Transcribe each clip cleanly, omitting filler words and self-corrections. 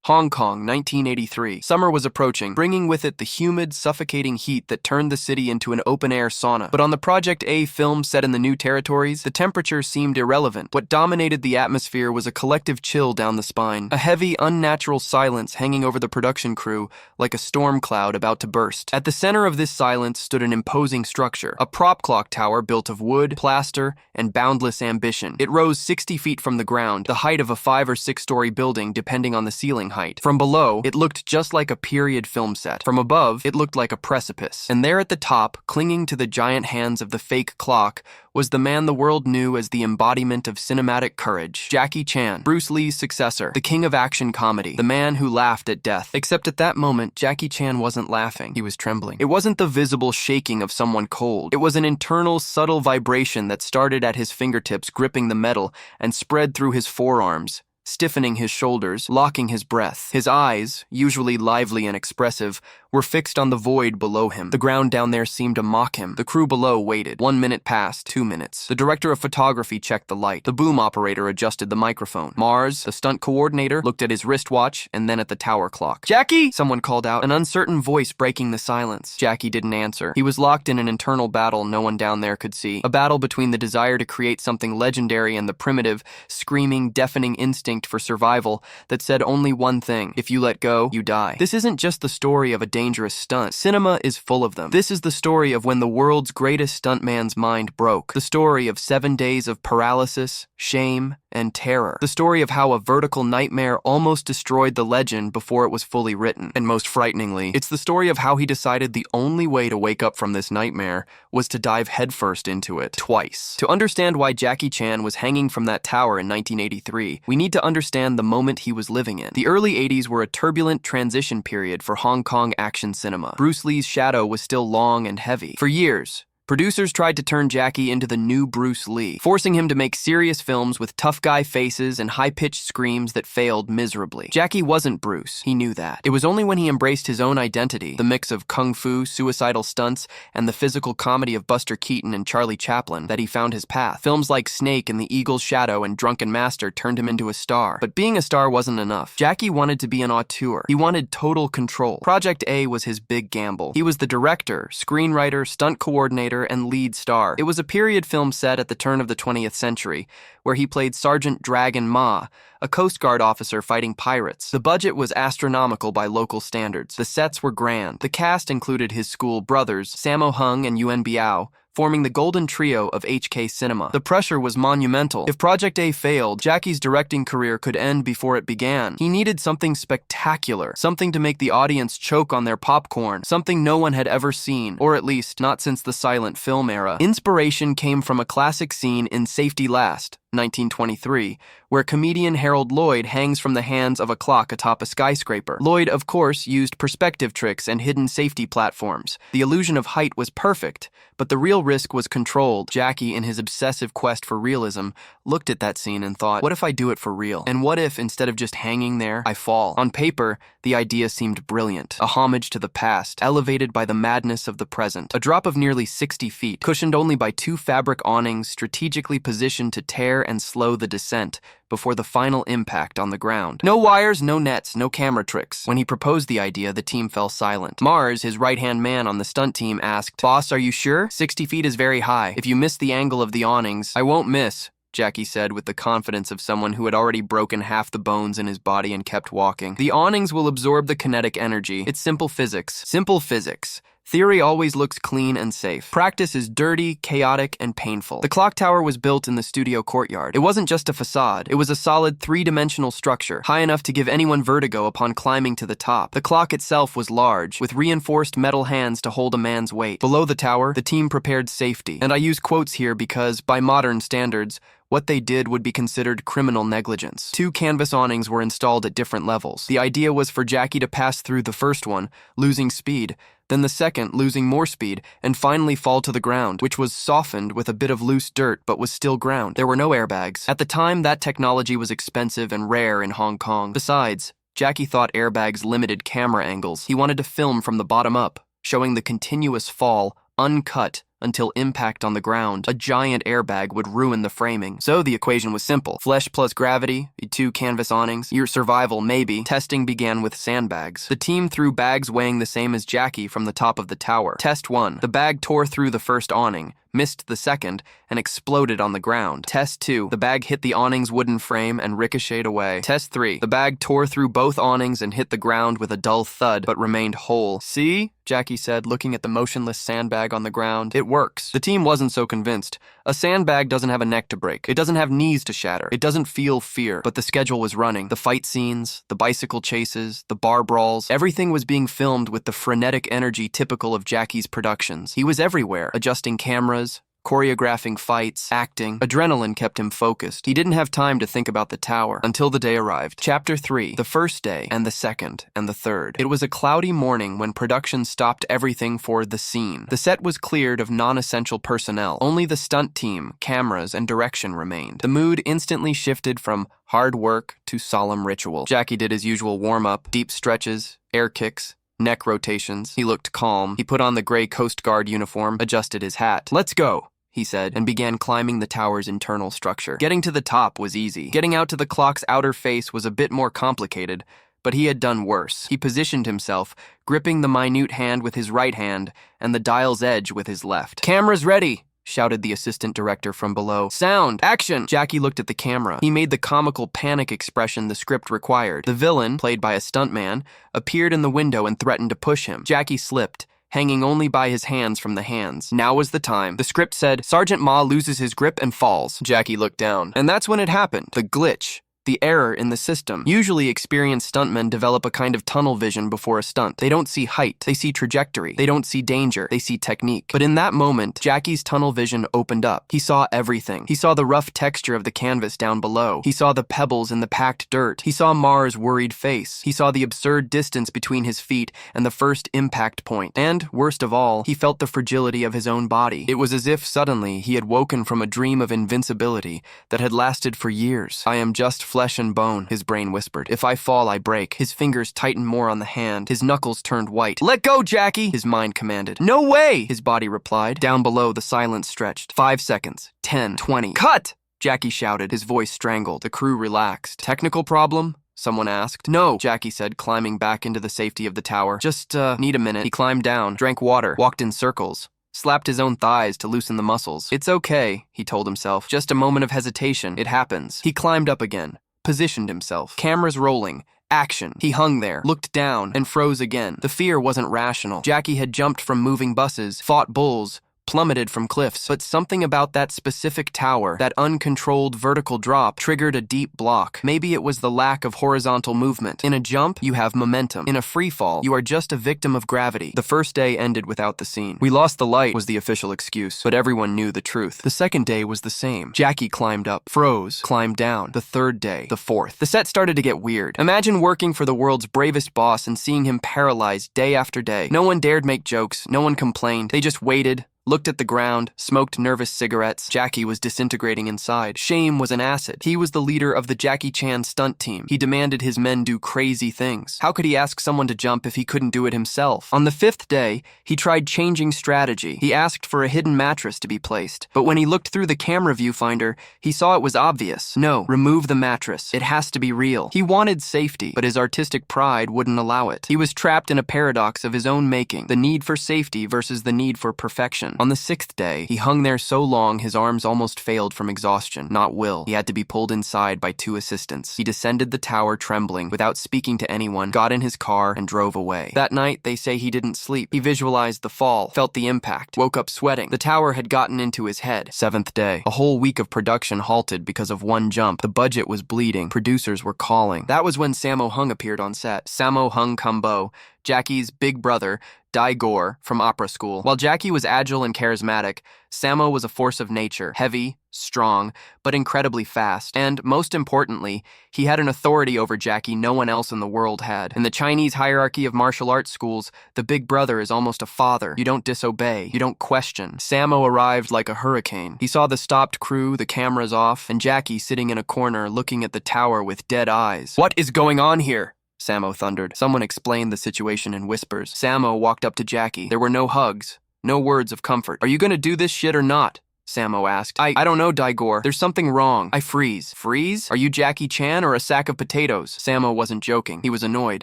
Hong Kong, 1983. Summer was approaching, bringing with it the humid, suffocating heat that turned the city into an open-air sauna. But on the Project A film set in the new territories, the temperature seemed irrelevant. What dominated the atmosphere was a collective chill down the spine, a heavy, unnatural silence hanging over the production crew like a storm cloud about to burst. At the center of this silence stood an imposing structure, a prop clock tower built of wood, plaster, and boundless ambition. It rose 60 feet from the ground, the height of a 5- or 6-story building depending on the ceiling height. From below, it looked just like a period film set. From above, it looked like a precipice. And there at the top, clinging to the giant hands of the fake clock, was the man the world knew as the embodiment of cinematic courage. Jackie Chan, Bruce Lee's successor, the king of action comedy, the man who laughed at death. Except at that moment, Jackie Chan wasn't laughing. He was trembling. It wasn't the visible shaking of someone cold. It was an internal, subtle vibration that started at his fingertips, gripping the metal, and spread through his forearms, stiffening his shoulders, locking his breath. His eyes, usually lively and expressive, were fixed on the void below him. The ground down there seemed to mock him. The crew below waited. 1 minute passed, 2 minutes. The director of photography checked the light. The boom operator adjusted the microphone. Mars, the stunt coordinator, looked at his wristwatch and then at the tower clock. "Jackie!" someone called out, an uncertain voice breaking the silence. Jackie didn't answer. He was locked in an internal battle no one down there could see. A battle between the desire to create something legendary and the primitive, screaming, deafening instinct for survival that said only one thing: if you let go, you die. This isn't just the story of a dangerous stunt. Cinema is full of them. This is the story of when the world's greatest stuntman's mind broke. The story of 7 days of paralysis, shame, and terror. The story of how a vertical nightmare almost destroyed the legend before it was fully written. And most frighteningly, it's the story of how he decided the only way to wake up from this nightmare was to dive headfirst into it, twice. To understand why Jackie Chan was hanging from that tower in 1983, we need to understand the moment he was living in. The early 80s were a turbulent transition period for Hong Kong action cinema. Bruce Lee's shadow was still long and heavy. For years, producers tried to turn Jackie into the new Bruce Lee, forcing him to make serious films with tough guy faces and high-pitched screams that failed miserably. Jackie wasn't Bruce. He knew that. It was only when he embraced his own identity, the mix of kung fu, suicidal stunts, and the physical comedy of Buster Keaton and Charlie Chaplin, that he found his path. Films like Snake and The Eagle's Shadow and Drunken Master turned him into a star. But being a star wasn't enough. Jackie wanted to be an auteur. He wanted total control. Project A was his big gamble. He was the director, screenwriter, stunt coordinator, and lead star. It was a period film set at the turn of the 20th century, where he played Sergeant Dragon Ma, a Coast Guard officer fighting pirates. The budget was astronomical by local standards. The sets were grand. The cast included his school brothers, Sammo Hung and Yuen Biao, forming the golden trio of HK cinema. The pressure was monumental. If Project A failed, Jackie's directing career could end before it began. He needed something spectacular, something to make the audience choke on their popcorn, something no one had ever seen, or at least not since the silent film era. Inspiration came from a classic scene in Safety Last, 1923, where comedian Harold Lloyd hangs from the hands of a clock atop a skyscraper. Lloyd, of course, used perspective tricks and hidden safety platforms. The illusion of height was perfect, but the real risk was controlled. Jackie, in his obsessive quest for realism, looked at that scene and thought, what if I do it for real? And what if, instead of just hanging there, I fall? On paper, the idea seemed brilliant, a homage to the past, elevated by the madness of the present. A drop of nearly 60 feet, cushioned only by 2 fabric awnings strategically positioned to tear and slow the descent before the final impact on the ground. No wires, no nets, no camera tricks. When he proposed the idea, the team fell silent. Mars, his right-hand man on the stunt team, asked, "Boss, are you sure? 60 feet is very high. If you miss the angle of the awnings..." "I won't miss," Jackie said with the confidence of someone who had already broken half the bones in his body and kept walking. "The awnings will absorb the kinetic energy. It's simple physics." Simple physics. Theory always looks clean and safe. Practice is dirty, chaotic, and painful. The clock tower was built in the studio courtyard. It wasn't just a facade. It was a solid 3-dimensional structure, high enough to give anyone vertigo upon climbing to the top. The clock itself was large, with reinforced metal hands to hold a man's weight. Below the tower, the team prepared safety. And I use quotes here because, by modern standards, what they did would be considered criminal negligence. 2 canvas awnings were installed at different levels. The idea was for Jackie to pass through the first one, losing speed, then the second, losing more speed, and finally fall to the ground, which was softened with a bit of loose dirt but was still ground. There were no airbags. At the time, that technology was expensive and rare in Hong Kong. Besides, Jackie thought airbags limited camera angles. He wanted to film from the bottom up, showing the continuous fall, uncut, until impact on the ground. A giant airbag would ruin the framing. So the equation was simple. Flesh plus gravity, 2 canvas awnings, your survival maybe. Testing began with sandbags. The team threw bags weighing the same as Jackie from the top of the tower. Test 1. The bag tore through the first awning, missed the second, and exploded on the ground. Test 2. The bag hit the awning's wooden frame and ricocheted away. Test 3. The bag tore through both awnings and hit the ground with a dull thud, but remained whole. See? Jackie said, looking at the motionless sandbag on the ground. It works. The team wasn't so convinced. A sandbag doesn't have a neck to break. It doesn't have knees to shatter. It doesn't feel fear. But the schedule was running. The fight scenes, the bicycle chases, the bar brawls, everything was being filmed with the frenetic energy typical of Jackie's productions. He was everywhere, adjusting cameras, choreographing fights, acting. Adrenaline kept him focused. He didn't have time to think about the tower until the day arrived. Chapter 3. The first day, and the second, and the third. It was a cloudy morning when production stopped everything for the scene. The set was cleared of non-essential personnel. Only the stunt team, cameras, and direction remained. The mood instantly shifted from hard work to solemn ritual. Jackie did his usual warm-up, deep stretches, air kicks, neck rotations. He looked calm. He put on the gray Coast Guard uniform, adjusted his hat. "Let's go," he said, and began climbing the tower's internal structure. Getting to the top was easy. Getting out to the clock's outer face was a bit more complicated, but he had done worse. He positioned himself, gripping the minute hand with his right hand and the dial's edge with his left. "Cameras ready," shouted the assistant director from below. "Sound! Action!" Jackie looked at the camera. He made the comical panic expression the script required. The villain, played by a stuntman, appeared in the window and threatened to push him. Jackie slipped, hanging only by his hands from the hands. Now was the time. The script said, Sergeant Ma loses his grip and falls. Jackie looked down. And that's when it happened. The glitch. The error in the system. Usually experienced stuntmen develop a kind of tunnel vision before a stunt. They don't see height. They see trajectory. They don't see danger. They see technique. But in that moment, Jackie's tunnel vision opened up. He saw everything. He saw the rough texture of the canvas down below. He saw the pebbles in the packed dirt. He saw Mars' worried face. He saw the absurd distance between his feet and the first impact point. And, worst of all, he felt the fragility of his own body. It was as if suddenly he had woken from a dream of invincibility that had lasted for years. "I am just flesh and bone," his brain whispered. "If I fall, I break." His fingers tightened more on the hand. His knuckles turned white. "Let go, Jackie!" his mind commanded. "No way!" his body replied. Down below, the silence stretched. 5 seconds. 10. 20. "Cut!" Jackie shouted, his voice strangled. The crew relaxed. "Technical problem?" someone asked. "No," Jackie said, climbing back into the safety of the tower. "Just, need a minute." He climbed down, drank water, walked in circles, slapped his own thighs to loosen the muscles. "It's okay," he told himself. "Just a moment of hesitation. It happens." He climbed up again, positioned himself. Cameras rolling. Action. He hung there, looked down, and froze again. The fear wasn't rational. Jackie had jumped from moving buses, fought bulls, plummeted from cliffs, but something about that specific tower, that uncontrolled vertical drop, triggered a deep block. Maybe it was the lack of horizontal movement. In a jump, you have momentum. In a free fall, you are just a victim of gravity. The first day ended without the scene. "We lost the light," was the official excuse, but everyone knew the truth. The second day was the same. Jackie climbed up, froze, climbed down. The third day, the fourth. The set started to get weird. Imagine working for the world's bravest boss and seeing him paralyzed day after day. No one dared make jokes. No one complained. They just waited, looked at the ground, smoked nervous cigarettes. Jackie was disintegrating inside. Shame was an acid. He was the leader of the Jackie Chan stunt team. He demanded his men do crazy things. How could he ask someone to jump if he couldn't do it himself? On the 5th day, he tried changing strategy. He asked for a hidden mattress to be placed. But when he looked through the camera viewfinder, he saw it was obvious. No, remove the mattress. It has to be real. He wanted safety, but his artistic pride wouldn't allow it. He was trapped in a paradox of his own making, the need for safety versus the need for perfection. On the 6th day, he hung there so long his arms almost failed from exhaustion, not will. He had to be pulled inside by 2 assistants. He descended the tower trembling, without speaking to anyone, got in his car, and drove away. That night, they say he didn't sleep. He visualized the fall, felt the impact, woke up sweating. The tower had gotten into his head. 7th day. A whole week of production halted because of one jump. The budget was bleeding. Producers were calling. That was when Sammo Hung appeared on set. Sammo Hung Kumbo, Jackie's big brother, Dai Gore, from opera school. While Jackie was agile and charismatic, Sammo was a force of nature, heavy, strong, but incredibly fast. And, most importantly, he had an authority over Jackie no one else in the world had. In the Chinese hierarchy of martial arts schools, the big brother is almost a father. You don't disobey. You don't question. Sammo arrived like a hurricane. He saw the stopped crew, the cameras off, and Jackie sitting in a corner looking at the tower with dead eyes. "What is going on here?" Sammo thundered. Someone explained the situation in whispers. Sammo walked up to Jackie. There were no hugs, No words of comfort. Are you gonna do this shit or not? Sammo asked. I don't know, Daigor. There's something wrong. I freeze. Freeze? Are you Jackie Chan or a sack of potatoes? Sammo wasn't joking. He was annoyed.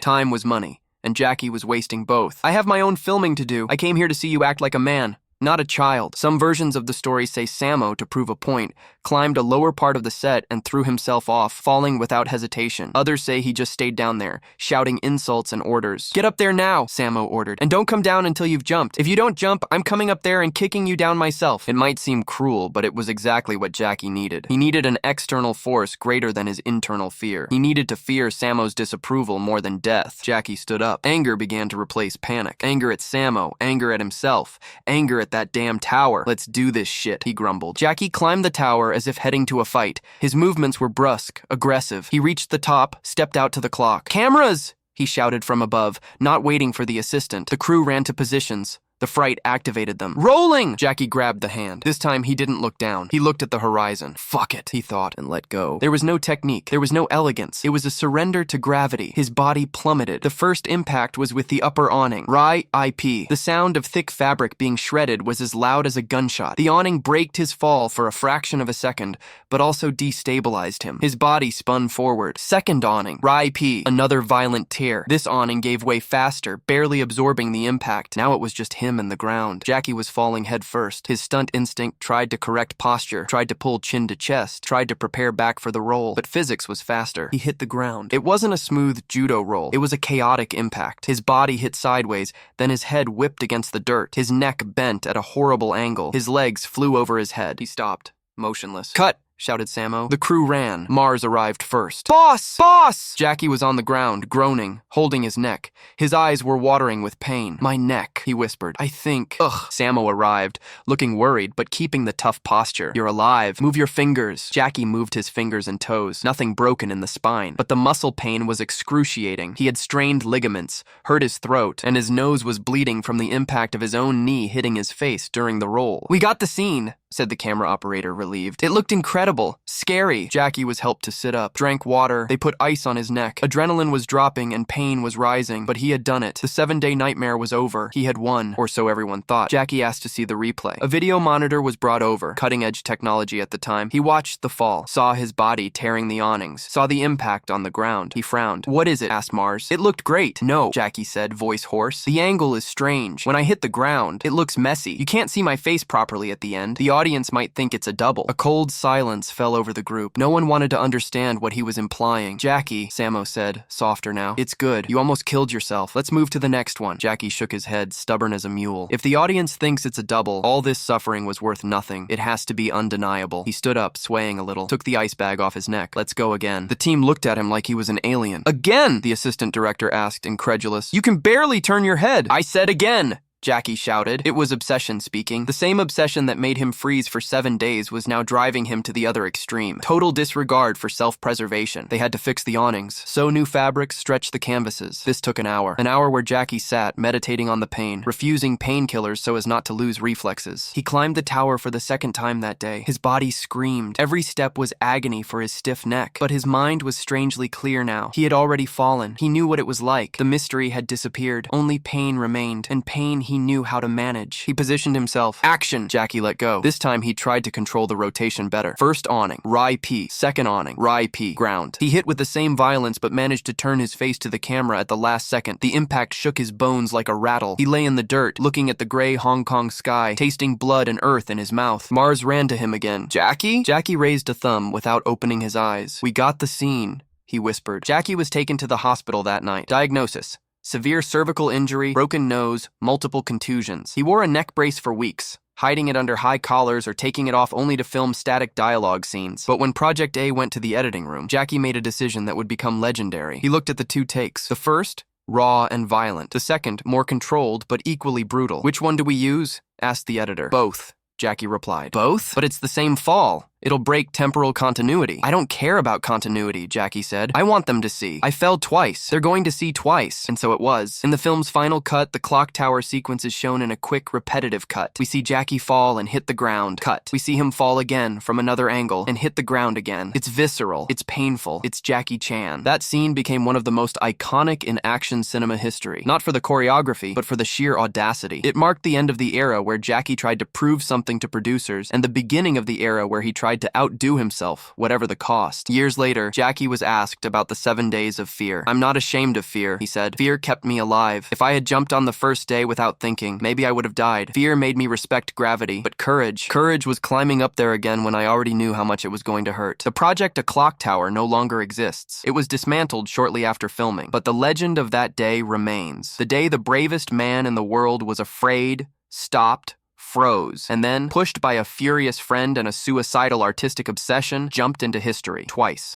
Time was money, and Jackie was wasting both. I have my own filming to do. I came here to see you act like a man, not a child. Some versions of the story say Sammo, to prove a point, climbed a lower part of the set and threw himself off, falling without hesitation. Others say he just stayed down there, shouting insults and orders. Get up there now, Sammo ordered, and don't come down until you've jumped. If you don't jump, I'm coming up there and kicking you down myself. It might seem cruel, but it was exactly what Jackie needed. He needed an external force greater than his internal fear. He needed to fear Sammo's disapproval more than death. Jackie stood up. Anger began to replace panic. Anger at Sammo, anger at himself, anger at that damn tower. Let's do this shit, he grumbled. Jackie climbed the tower as if heading to a fight. His movements were brusque, aggressive. He reached the top, stepped out to the clock. Cameras! He shouted from above, not waiting for the assistant. The crew ran to positions. The fright activated them. Rolling! Jackie grabbed the hand. This time, he didn't look down. He looked at the horizon. Fuck it, he thought, and let go. There was no technique. There was no elegance. It was a surrender to gravity. His body plummeted. The first impact was with the upper awning. RIP. The sound of thick fabric being shredded was as loud as a gunshot. The awning braked his fall for a fraction of a second, but also destabilized him. His body spun forward. Second awning. RIP. Another violent tear. This awning gave way faster, barely absorbing the impact. Now it was just him and the ground. Jackie was falling head first. His stunt instinct tried to correct posture, tried to pull chin to chest, tried to prepare back for the roll, but physics was faster. He hit the ground. It wasn't a smooth judo roll. It was a chaotic impact. His body hit sideways, then his head whipped against the dirt. His neck bent at a horrible angle. His legs flew over his head. He stopped, motionless. Cut! Shouted Sammo. The crew ran. Mars arrived first. Boss! Boss! Jackie was on the ground, groaning, holding his neck. His eyes were watering with pain. My neck, he whispered. I think. Ugh. Sammo arrived, looking worried, but keeping the tough posture. You're alive. Move your fingers. Jackie moved his fingers and toes. Nothing broken in the spine, but the muscle pain was excruciating. He had strained ligaments, hurt his throat, and his nose was bleeding from the impact of his own knee hitting his face during the roll. We got the scene, said the camera operator, relieved. It looked incredible. Scary. Jackie was helped to sit up, drank water. They put ice on his neck. Adrenaline was dropping and pain was rising, but he had done it. The 7-day nightmare was over. He had won, or so everyone thought. Jackie asked to see the replay. A video monitor was brought over, cutting-edge technology at the time. He watched the fall, saw his body tearing the awnings, saw the impact on the ground. He frowned. What is it? Asked Mars. It looked great. No, Jackie said, voice hoarse. The angle is strange. When I hit the ground, it looks messy. You can't see my face properly at the end. The audience might think it's a double. A cold silence fell over the group. No one wanted to understand what he was implying. Jackie, Sammo said, softer now. It's good. You almost killed yourself. Let's move to the next one. Jackie shook his head, stubborn as a mule. If the audience thinks it's a double, all this suffering was worth nothing. It has to be undeniable. He stood up, swaying a little, took the ice bag off his neck. Let's go again. The team looked at him like he was an alien. Again? The assistant director asked, incredulous. You can barely turn your head. I said again. Jackie shouted. It was obsession speaking. The same obsession that made him freeze for 7 days was now driving him to the other extreme. Total disregard for self-preservation. They had to fix the awnings, sew new fabrics, stretch the canvases. This took an hour. An hour where Jackie sat, meditating on the pain, refusing painkillers so as not to lose reflexes. He climbed the tower for the second time that day. His body screamed. Every step was agony for his stiff neck. But his mind was strangely clear now. He had already fallen. He knew what it was like. The mystery had disappeared. Only pain remained, and pain he knew how to manage. He positioned himself. Action! Jackie let go. This time he tried to control the rotation better. First awning. RIP. Second awning. RIP. Ground. He hit with the same violence but managed to turn his face to the camera at the last second. The impact shook his bones like a rattle. He lay in the dirt, looking at the gray Hong Kong sky, tasting blood and earth in his mouth. Mars ran to him again. Jackie? Jackie raised a thumb without opening his eyes. We got the scene, he whispered. Jackie was taken to the hospital that night. Diagnosis: severe cervical injury, broken nose, multiple contusions. He wore a neck brace for weeks, hiding it under high collars or taking it off only to film static dialogue scenes. But when Project A went to the editing room, Jackie made a decision that would become legendary. He looked at the 2 takes. The first, raw and violent. The second, more controlled but equally brutal. Which one do we use? Asked the editor. Both, Jackie replied. Both? But it's the same fall. It'll break temporal continuity. I don't care about continuity, Jackie said. I want them to see. I fell twice. They're going to see twice. And so it was. In the film's final cut, the clock tower sequence is shown in a quick, repetitive cut. We see Jackie fall and hit the ground. Cut. We see him fall again from another angle and hit the ground again. It's visceral. It's painful. It's Jackie Chan. That scene became one of the most iconic in action cinema history. Not for the choreography, but for the sheer audacity. It marked the end of the era where Jackie tried to prove something to producers and the beginning of the era where he tried to outdo himself, whatever the cost. Years later, Jackie was asked about the 7 days of fear. I'm not ashamed of fear, he said. Fear kept me alive. If I had jumped on the first day without thinking, maybe I would have died. Fear made me respect gravity, but courage was climbing up there again when I already knew how much it was going to hurt. The project A Clock Tower no longer exists. It was dismantled shortly after filming, but the legend of that day remains. The day the bravest man in the world was afraid, stopped, froze, and then, pushed by a furious friend and a suicidal artistic obsession, jumped into history twice.